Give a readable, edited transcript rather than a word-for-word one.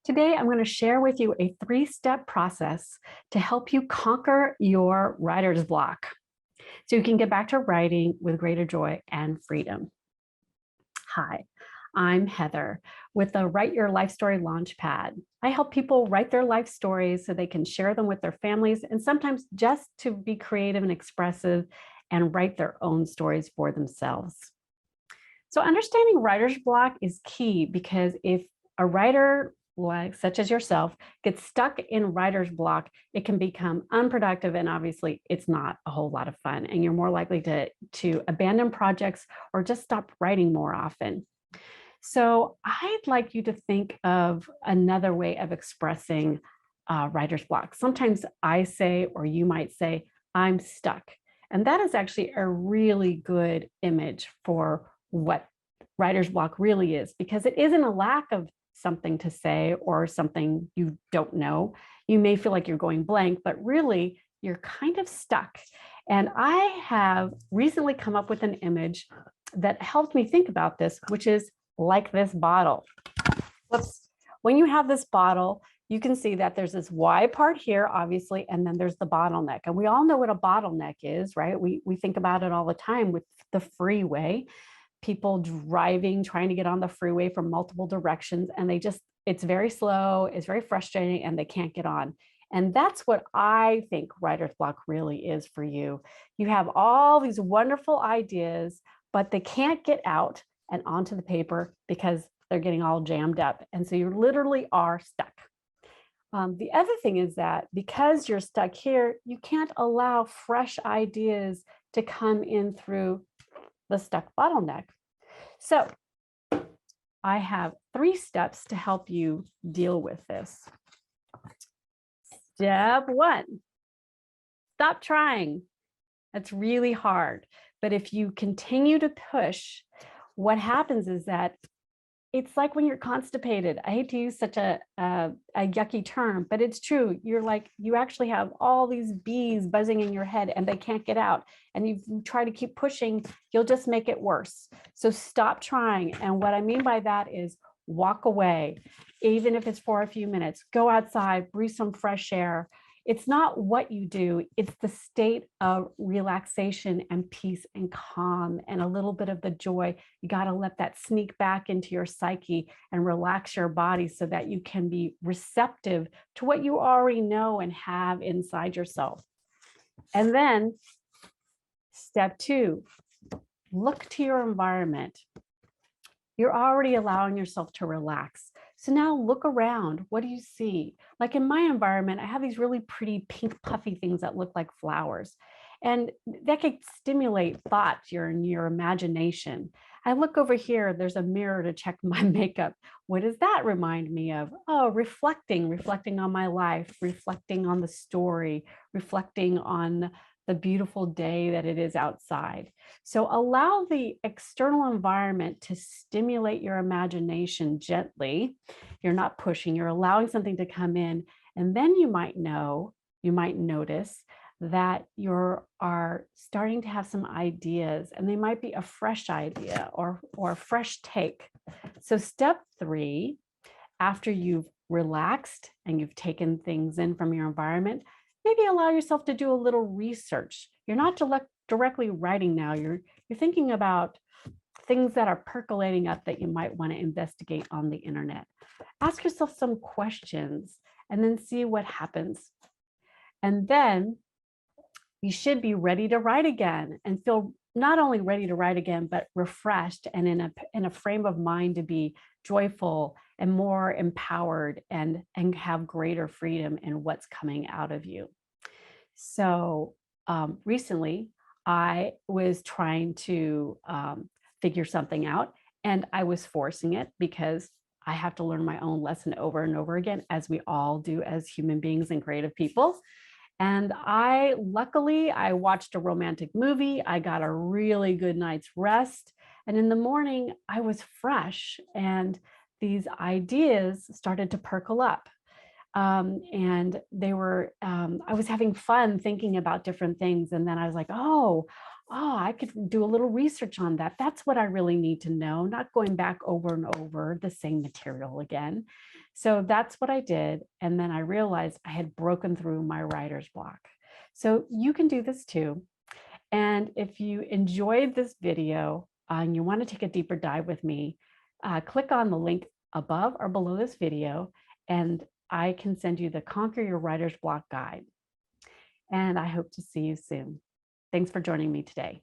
Today, I'm going to share with you a three-step process to help you conquer your writer's block so you can get back to writing with greater joy and freedom. Hi, I'm Heather with the Write Your Life Story Launchpad. I help people write their life stories so they can share them with their families and sometimes just to be creative and expressive and write their own stories for themselves. So understanding writer's block is key because if a writer such as yourself gets stuck in writer's block, it can become unproductive and obviously it's not a whole lot of fun and you're more likely to abandon projects or just stop writing more often. So I'd like you to think of another way of expressing writer's block. Sometimes I say, or you might say, I'm stuck. And that is actually a really good image for what writer's block really is, because it isn't a lack of something to say or something you don't know. You may feel like you're going blank, but really you're kind of stuck. And I have recently come up with an image that helped me think about this, which is like this bottle. Whoops. When you have this bottle, you can see that there's this Y part here, obviously, and then there's the bottleneck. And we all know what a bottleneck is, right? We think about it all the time with the freeway. People driving, trying to get on the freeway from multiple directions, and it's very slow, it's very frustrating, and they can't get on. And that's what I think writer's block really is for you. You have all these wonderful ideas, but they can't get out and onto the paper because they're getting all jammed up. And so you literally are stuck. The other thing is that because you're stuck here, you can't allow fresh ideas to come in through the stuck bottleneck. So I have 3 steps to help you deal with this. Step 1, stop trying. That's really hard. But if you continue to push, what happens is that it's like when you're constipated. I hate to use such a yucky term, but it's true. You actually have all these bees buzzing in your head and they can't get out. And you try to keep pushing, you'll just make it worse. So stop trying. And what I mean by that is walk away, even if it's for a few minutes. Go outside, breathe some fresh air. It's not what you do, it's the state of relaxation and peace and calm and a little bit of the joy. You got to let that sneak back into your psyche and relax your body so that you can be receptive to what you already know and have inside yourself. And then step 2, look to your environment. You're already allowing yourself to relax. So now look around. What do you see? Like in my environment, I have these really pretty pink puffy things that look like flowers. And that could stimulate thoughts, your imagination. I look over here, there's a mirror to check my makeup. What does that remind me of? Oh, reflecting on my life, reflecting on the story, reflecting on the beautiful day that it is outside. So allow the external environment to stimulate your imagination gently. You're not pushing, you're allowing something to come in. And then you might notice that you are starting to have some ideas, and they might be a fresh idea or a fresh take. So step 3, after you've relaxed and you've taken things in from your environment, maybe allow yourself to do a little research. You're not directly writing now. You're thinking about things that are percolating up that you might want to investigate on the internet. Ask yourself some questions and then see what happens. And then you should be ready to write again and feel not only ready to write again, but refreshed and in a frame of mind to be joyful and more empowered and have greater freedom in what's coming out of you. So recently, I was trying to figure something out, and I was forcing it because I have to learn my own lesson over and over again, as we all do as human beings and creative people. And luckily, I watched a romantic movie. I got a really good night's rest. And in the morning, I was fresh and these ideas started to percolate up. And I was having fun thinking about different things. And then I was like, oh, I could do a little research on that. That's what I really need to know, not going back over and over the same material again. So that's what I did. And then I realized I had broken through my writer's block. So you can do this too. And if you enjoyed this video and you want to take a deeper dive with me, click on the link above or below this video, and I can send you the Conquer Your Writer's Block guide. And I hope to see you soon. Thanks for joining me today.